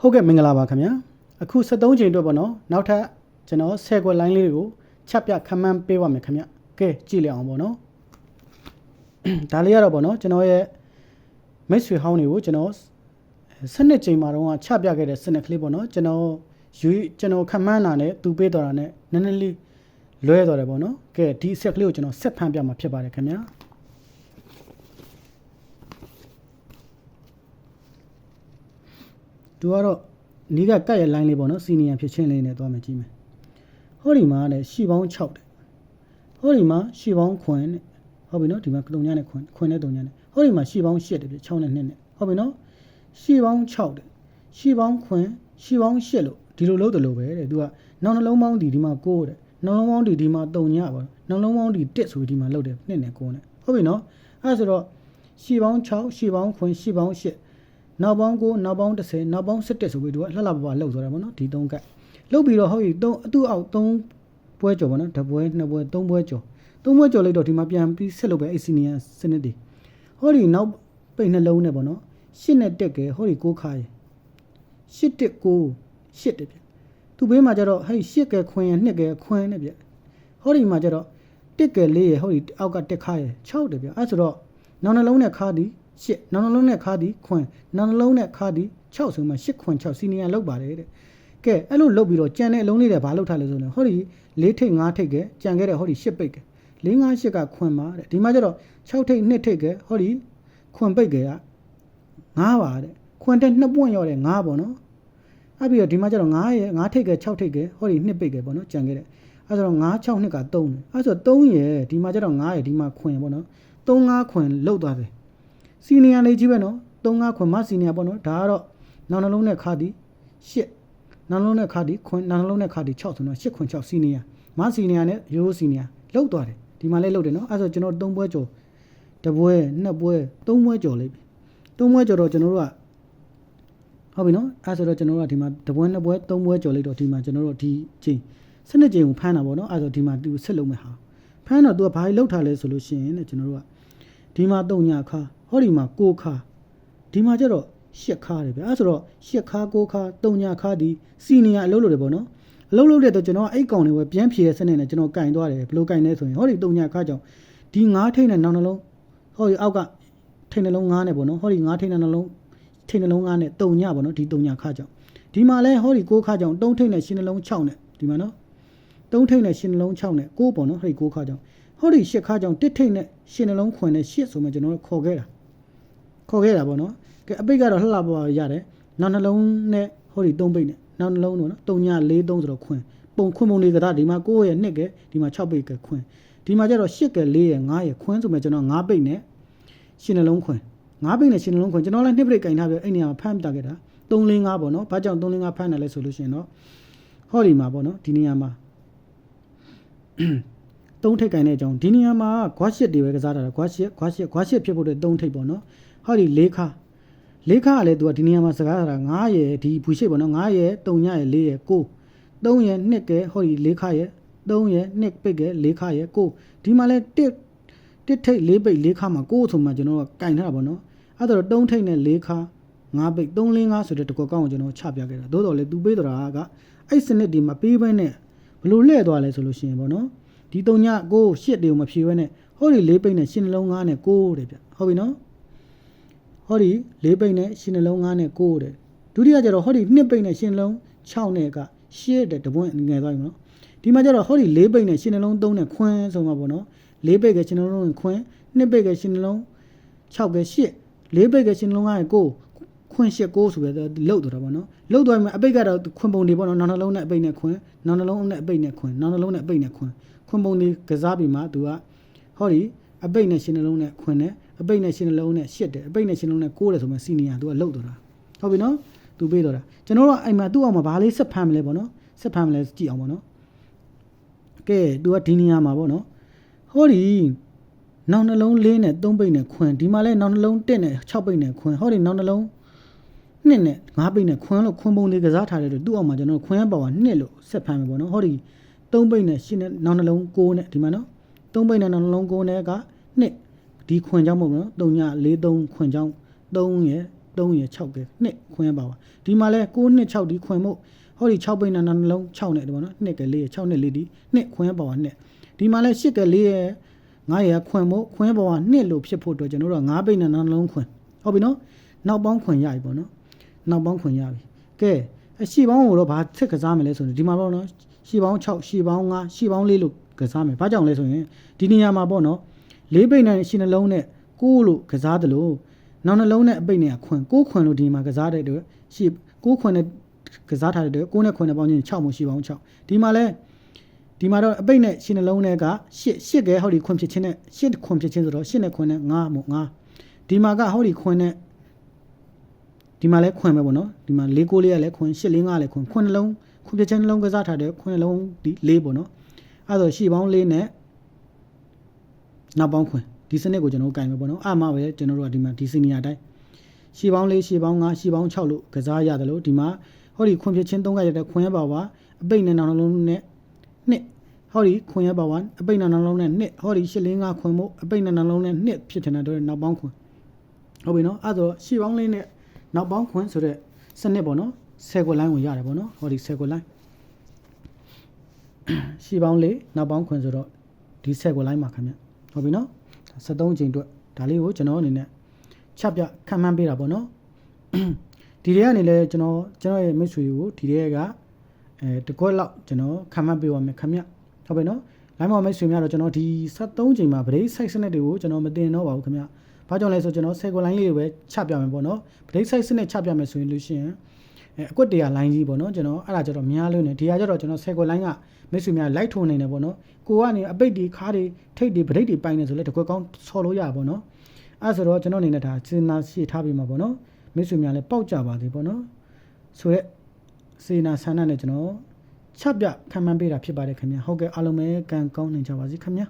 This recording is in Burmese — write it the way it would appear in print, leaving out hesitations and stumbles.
ဟုတ်ကဲ့မင်္ဂလာပါခင်ဗျာအခု73ချိန်အတွက်ပေါ့နော်နောက်ထပ်ကျွန်တော်10ခွက်လိုင်းလေးတွေကိုချက်ပြခမ်းမ်းပေးပါမယ်ခင်ဗျကဲကြည့်လိုက်အောင်ပေါ့နော်ဒါလေးကတော့ပေါ့နော်ကျွန်တော်ရဲ့မိတ်ဆွေဟောင်းတွေကိုကျွန်တော်12ချိန်မှာတော့ချက်ပြခဲ့တဲ့စနစ်ကလေးပေါ့နော်ကျွန်တော်ခမ်းမ်းတာနဲ့သူပေးတော်တာနဲ့နည်းနည်းလေးလွဲတော်တယ်ပေါ့နော်ကဲဒီဆက်ကလေးကိုကျွန်တော်ဆက်ဖမ်းပြမှာဖြစ်ပါတယ်ခင်ဗျာသူကတော့နီးကကတ်ရဲ့ line လေးပေါ့နော်စီနီယံဖြစ်ချင်းလေးနဲ့သွားမယ်ကြည့်မယ်ဟောဒီမှာတဲ့ရှီပေါင်း6တဲ့ဟောဒီမှာရှီပေါင်းခွင်တဲ့ဟုတ်ပြီနော်ဒီမှာတုံညနဲ့ခွင်နဲ့တုံညနဲ့ဟောဒီမှာရှီပေါင်း8တဲ့ပြ6နဲ့2နဲ့ဟုတ်ပြီနော်ရှီပေါင်း6တဲ့ရှီပေါင်းခွင်ရှီပေါင်း8လို့ဒီလိုလုပ်တယ်လို့ပဲတဲ့သူကနောက်နှလုံးပေါင်းဒီမှာ9တဲ့နောက်လုံးပေါင်းဒီမှာ3ညပါနောက်လုံးပေါင်းဒီ1ဆိုပြီးဒီမှာလုပ်တယ်2နဲ့9နဲ့ဟုတ်ပြီနော်အဲ့ဆိုတော့ရှီပေါင်း6ရှီပေါင်းခွင်ရှီပေါင်း8နောက်ပေါင်း9နောက်ပေါင်း10နောက်ပေါင်း17ဆိုပြီးသူကလှလှပပလှုပ်သွားတာပေါ့နော်ဒီ3ကတ်လှုပ်ပြီးတော့ဟုတ်ပြီ3အတူအောက်3ပွဲကျော်ပေါ့နော်တစ်ပွဲနှစ်ပွဲ3ပွဲကျော်3ပွဲကျော်လိုက်တော့ဒီမှာပြန်ပြီးဆက်လုပ်ပဲအစီနီယံစနစ်တွေဟောဒီနောက်ပိတ်နှလုံးနဲ့ပေါ့နော်8နဲ့တက်ကဲဟောဒီ6ခါရ8တက်9 8တက်ပြသူဘေးမှာကျတော့ဟဲ့8ကဲခွင်ရ2ကဲခွင်နဲ့ပြဟောဒီမှာကျတော့တက်ကဲ4ရဟောဒီအောက်ကတက်ခါရ6တက်ပြအဲ့ဆိုတော့နောက်နှလုံးနဲ့ခါသည်8နောက်နှလုံးနဲ့ခါသည်ခွင်နောက်နှလုံးနဲ့ခါသည်6ဆိုမှ8ခွင်6စီနီယံလောက်ပါတယ်တဲ့ကဲအဲ့လိုလောက်ပြီးတော့ကြံတဲ့အလုံးလေးတွေဘာလောက်ထားလဲဆိုတော့ဟောဒီ4ထိပ်5ထိပ်ကကြံခဲ့တဲ့ဟောဒီ8ပိတ်က4 5 8ကခွင်ပါတဲ့ဒီမှာကျတော့6ထိပ်2ထိပ်ကဟောဒီခွင်ပိတ်က9ပါတဲ့ခွင်တဲ့2ပွင့်ရောတဲ့9ပေါ့နော်အဲ့ပြီးတော့ဒီမှာကျတော့9ရဲ့9ထိပ်က6ထိပ်ကဟောဒီ2ပိတ်ကပေါ့နော်ကြံခဲ့တဲ့အဲ့ဆိုတော့9 6 2က3တယ်အဲ့ဆိုတော့3ရဲ့ဒီမှာကျတော့9ရဲ့ဒီမှာခွင်ပေါ့နော်3 5ခွင်လောက်သွားတယ်စီနီယံလေးကြီးပဲနော်3 5ခွင်မစီနီယံပေါ့နော်ဒါကတော့နောက်နှလုံးနဲ့ခါသည်8နောက်နှလုံးနဲ့ခါသည်ခွင်နောက်နှလုံးနဲ့ခါသည်6ဆိုတော့8ခွင်6စီနီယံမစီနီယံနဲ့ရိုးစီနီယံလောက်သွားတယ်ဒီမှာလည်းလောက်တယ်နော်အဲ့ဆိုကျွန်တော်3ပွဲကျော်တစ်ပွဲ2ပွဲ3ပွဲကျော်လိုက်ပြီ3ပွဲကျော်တော့ကျွန်တော်တို့ကဟုတ်ပြီနော်အဲ့ဆိုတော့ကျွန်တော်တို့ကဒီမှာတစ်ပွဲ2ပွဲ3ပွဲကျော်လိုက်တော့ဒီမှာကျွန်တော်တို့ဒီချိန်12ချိန်ကိုဖမ်းတာပေါ့နော်အဲ့ဆိုဒီမှာသူဆက်လုံးမဲ့ဟာဖမ်းတော့သူကဘာလို့လောက်ထားလဲဆိုလို့ရှိရင်တဲ့ကျွန်တော်တို့ကဒီမှာ3ညခါဟောဒီမှာ9ခါဒီမှာကျတော့10ခါတယ်ဗျအဲ့ဆိုတော့10ခါ9ခါ3ညခါဒီစီနီယံအလုပ်လုပ်တယ်ပေါ့နော်အလုပ်လုပ်တဲ့တော့ကျွန်တော်အဲ့ကောင်တွေပဲပြန်ဖြေတဲ့စနစ်နဲ့ကျွန်တော်ကင်သွားတယ်ဘယ်လိုကင်လဲဆိုရင်ဟောဒီ3ညခါကြောင့်ဒီ9ထိပ်နဲ့နောက်နှလုံးဟောဒီအောက်ကထိပ်နှလုံး9နဲ့ပေါ့နော်ဟောဒီ9ထိပ်နဲ့နှလုံးထိပ်နှလုံး9နဲ့3ညပေါ့နော်ဒီ3ညခါကြောင့်ဒီမှာလဲဟောဒီ9ခါကြောင့်3ထိပ်နဲ့10နှလုံး6နဲ့ဒီမှာနော်3ထိပ်နဲ့10နှလုံး6နဲ့9ပေါ့နော်ဟောဒီ9ခါကြောင့်ဟောဒီ10ခါကြောင့်1ထိပ်နဲ့10နှလုံးခွင်နဲ့10ဆိုမှကျွန်တော်တို့ခေါ်ခဲ့တာပေါ့နော်ကဲအပိတ်ကတော့လှလှပေါ်ရတယ်နောက်နှလုံးနဲ့ဟောဒီ3ပိတ်နဲ့နောက်နှလုံးတော့နော်3ည4 3ဆိုတော့ခွင်ပုံလေးကဒါဒီမှာ9ရဲ့2ကဲဒီမှာ6ပိတ်ကခွင်ဒီမှာကျတော့8ကဲ4ရဲ့5ရဲ့ခွင်ဆိုမှကျွန်တော်5ပိတ်နဲ့10နှလုံးခွင်5ပိတ်နဲ့10နှလုံးခွင်ကျွန်တော်လည်း2ပိတ်ကင်ထားပြီးအဲ့နေရာမှာဖမ်းပြခဲ့တာ3 4 5ပေါ့နော်ဘာကြောင့်3 4 5ဖမ်းတယ်လဲဆိုလို့ရှိရင်တော့ဟောဒီမှာပေါ့နော်ဒီနေရာမှာ3ထိပ်ကင်တဲ့အကြောင်းဒီနေရာမှာခွားရှစ်တွေပဲကစားတာခွားရှစ်ဖြစ်ဖို့တဲ့3ထိပ်ပေါ့နော်ဟောဒီ4ခါကလည်းသူကဒီနေရာမှာစကားတာ9ရဲ့ဒီဘူးရှိပေါ့နော်9ရဲ့3ညရဲ့4ရဲ့9 3ရဲ့2ကဲဟောဒီ4ခါရဲ့3ရဲ့2ပိတ်ကဲ4ခါရဲ့9ဒီမှာလဲ1ထိပ်4ပိတ်4ခါမှာ9ဆိုမှကျွန်တော်ကကင်ထားတာပေါ့နော်အဲ့ဒါတော့3ထိပ်နဲ့4ခါ5ပိတ်3 4 5ဆိုတဲ့တကောကောင်းကိုကျွန်တော်ချပြခဲ့တာသို့တော်လဲသူပေးတော်တာကအဲ့စနစ်ဒီမှာပေးဘဲနဲ့ဘလို့လှည့်သွားလဲဆိုလို့ရှိရင်ပေါ့နော်ဒီ3ည9 8တွေကိုမဖြေဘဲနဲ့ဟောဒီ4ပိတ်နဲ့10နှလုံး9နဲ့9တဲ့ဗျဟုတ်ပြီနော်ဟောဒီ4ပိတ်နဲ့10နှလုံး9နဲ့9တဲ့ဒုတိယကျတော့ဟောဒီ2ပိတ်နဲ့10နှလုံး6နဲ့က8တဲ့တပွင့်ငယ်သွားပြီနော်ဒီမှာကျတော့ဟောဒီ4ပိတ်နဲ့10နှလုံး3နဲ့ခွန်းဆိုမှာပေါ့နော်4ပိတ်က10နှလုံးခွန်း2ပိတ်က10နှလုံး6က8 4ပိတ်က10နှလုံး9နဲ့9ခွန်း8 9ဆိုပြီးတော့လှုပ်သွားတာပေါ့နော်လှုပ်သွားပြီအပိတ်ကတော့ခွန်းပုံတွေပေါ့နော်နောက်နှလုံးနဲ့အပိတ်နဲ့ခွန်းနောက်နှလုံးနဲ့အပိတ်နဲ့ခွန်းနောက်နှလုံးနဲ့အပိတ်နဲ့ခွန်းခွန်းပုံတွေကစားပြီးမှသူကဟောဒီအပိတ်နဲ့10နှလုံးနဲ့ခွန်းနဲ့အပိတ်နဲ့10နှလုံးနဲ့8တယ်အပိတ်နဲ့10နှလုံးနဲ့9တယ်ဆိုမှစီနီယာသူကလှုပ်သွားတာဟုတ်ပြီနော်သူပေးသွားတာကျွန်တော်တို့အိမ်မှာသူ့အောင်မှာဘာလေးဆက်ဖမ်းမလဲပေါ့နော်ဆက်ဖမ်းမလဲကြည့်အောင်ပေါ့နော်ကဲသူကဒီနေရာမှာပေါ့နော်ဟောဒီနောက်နှလုံး4နဲ့3ပိတ်နဲ့ခွန်းဒီမှာလဲနောက်နှလုံး1နဲ့6ပိတ်နဲ့ခွန်းဟောဒီနောက်နှလုံး2နဲ့5ပိတ်နဲ့ခွန်းလို့ခွန်းပုံလေးကစားထားတယ်လို့သူ့အောင်မှာကျွန်တော်ခွန်းပေါ်က2လို့ဆက်ဖမ်းမယ်ပေါ့နော်ဟောဒီ3ပိတ်နဲ့8နဲ့နောက်နှလုံး9နဲ့ဒီမှာနော်3ပိတ်နဲ့နောက်နှလုံး9နဲ့က2ဒီခွင်ကြောင်းမဟုတ်ဘူးနော်3ည4 3ခွင်ကြောင်း3ရဲ့ 3ရ6ကဲနှစ်ခွင်ပါပါဒီမှာလဲ9နှစ်6ဒီခွင်မို့ဟောဒီ6ပိတ်နဲ့နှလုံး6နဲ့ဒီပေါ့နော်နှစ်က4ရ6နဲ့4ဒီနှစ်ခွင်ပါပါနှစ်ဒီမှာလဲ8က4ရ9ရခွင်မို့ခွင်ပါပါနှစ်လို့ဖြစ်ဖို့အတွက်ကျွန်တော်တို့က9ပိတ်နဲ့နှလုံးခွင်ဟုတ်ပြီနော်နောက်ပေါင်းခွင်ရပြီပေါ့နော်နောက်ပေါင်းခွင်ရပြီကဲရှီပေါင်းကိုတော့ဘာထက်ကစားမယ်လဲဆိုရင်ဒီမှာပေါ့နော်ရှီပေါင်း6ရှီပေါင်း5ရှီပေါင်း4လို့ကစားမယ်ဘာကြောင့်လဲဆိုရင်ဒီနေရာမှာပေါ့နော်4ပိတ်နဲ့ရှီနှလုံးနဲ့9လို့ကစားတယ်လို့နောက်နှလုံးနဲ့အပိတ်နဲ့ခွင်9ခွင်လို့ဒီမှာကစားတဲ့အတွက်ရှီ9ခွင်နဲ့ကစားထားတဲ့အတွက်9နဲ့ခွင်နဲ့ပေါင်းချင်း6မို့ရှီပေါင်း6ဒီမှာလဲဒီမှာတော့အပိတ်နဲ့ရှီနှလုံးနဲ့က8ကဲဟောဒီခွင်ဖြစ်ချင်းနဲ့8ခွင်ဖြစ်ချင်းဆိုတော့8နဲ့ခွင်နဲ့9မို့9ဒီမှာကဟောဒီခွင်နဲ့ဒီမှာလဲခွင်ပဲပေါ့နော်ဒီမှာ4 9လေးကလည်းခွင်8 4 5လည်းခွင်ခွင်နှလုံးခွင်ဖြစ်ချင်းနှလုံးကစားထားတဲ့ခွင်နှလုံးဒီ4ပေါ့နော်အဲ့ဒါဆိုရှီပေါင်း4နဲ့နောက်ပေါင်းခွင်ဒီစနစ်ကိုကျွန်တော်တို့ကင်မယ်ပေါ့နော်အဲ့မှာပဲကျွန်တော်တို့ကဒီမှာဒီစီနီယာတိုင်းရှီပေါင်း4ရှီပေါင်း5ရှီပေါင်း6လို့ကစားရတယ်လို့ဒီမှာဟောဒီခွင်ဖြစ်ချင်း3ကရတဲ့ခွင်ရပါပါအပိတ်နဲ့နောက်နှလုံးနဲ့နှစ်ဟောဒီခွင်ရပါပါအပိတ်နဲ့နောက်နှလုံးနဲ့နှစ်ဟောဒီ8 4 5ခွင်မို့အပိတ်နဲ့နောက်နှလုံးနဲ့နှစ်ဖြစ်တဲ့တော့နောက်ပေါင်းခွင်ဟုတ်ပြီနော်အဲ့ဒါရှီပေါင်း4နဲ့နောက်ပေါင်းခွင်ဆိုတဲ့စနစ်ပေါ့နော်10ကိုလိုင်းကိုရတယ်ပေါ့နော်ဟောဒီ10ကိုလိုင်းရှီပေါင်း4နောက်ပေါင်းခွင်ဆိုတော့ဒီ10ကိုလိုင်းမှာခင်ဗျဟုတ်ပြီနော်73ချိန်အတွက်ဒါလေးကိုကျွန်တော်အနေနဲ့ချက်ပြခံမှန်းပေးတာပေါ့နော်ဒီတွေကနေလဲကျွန်တော်ရဲ့မိတ်ဆွေကိုဒီတွေကတကွက်လောက်ကျွန်တော်ခံမှန်းပေးပါမယ်ခင်ဗျဟုတ်ပြီနော်လိုင်းမော်မိတ်ဆွေများတော့ကျွန်တော်ဒီ73ချိန်မှာဗရိတ် site စနစ်တွေကိုကျွန်တော်မတင်တော့ပါဘူးခင်ဗျဘာကြောင့်လဲဆိုကျွန်တော်10ကိုလိုင်းလေးတွေပဲချပြမယ်ပေါ့နော်ဗရိတ် site စနစ်ချပြမယ်ဆိုရင်လို့ရှိရင်အကွက်100လိုင်းကြီးပေါ့နော်ကျွန်တော်အဲ့ဒါကြတော့များလို့နေဒီဟာကြတော့ကျွန်တော်10ကိုလိုင်းကမိတ်ဆွေများလိုက်ထိုးနေတယ်ပေါ့နော်ကိုကနေအပိတ်ဒီခါးတွေထိတ်တွေဗရိတ်တွေပိုင်းနေဆိုလဲတကွက်ကောင်းဆော်လို့ရပါပေါ့နော်အဲ့ဆိုတော့ကျွန်တော်အနေနဲ့ဒါစဉ်းစားရှေ့ထားပြီးမှာပေါ့နော်မိတ်ဆွေများလည်းပေါက်ကြပါသေးပေါ့နော်ဆိုရက်စေနာဆန္ဒနဲ့ကျွန်တော်ချက်ပြခံမှန်းပေးတာဖြစ်ပါတယ်ခင်ဗျာဟုတ်ကဲ့အားလုံးပဲကံကောင်းနေကြပါစေခင်ဗျာ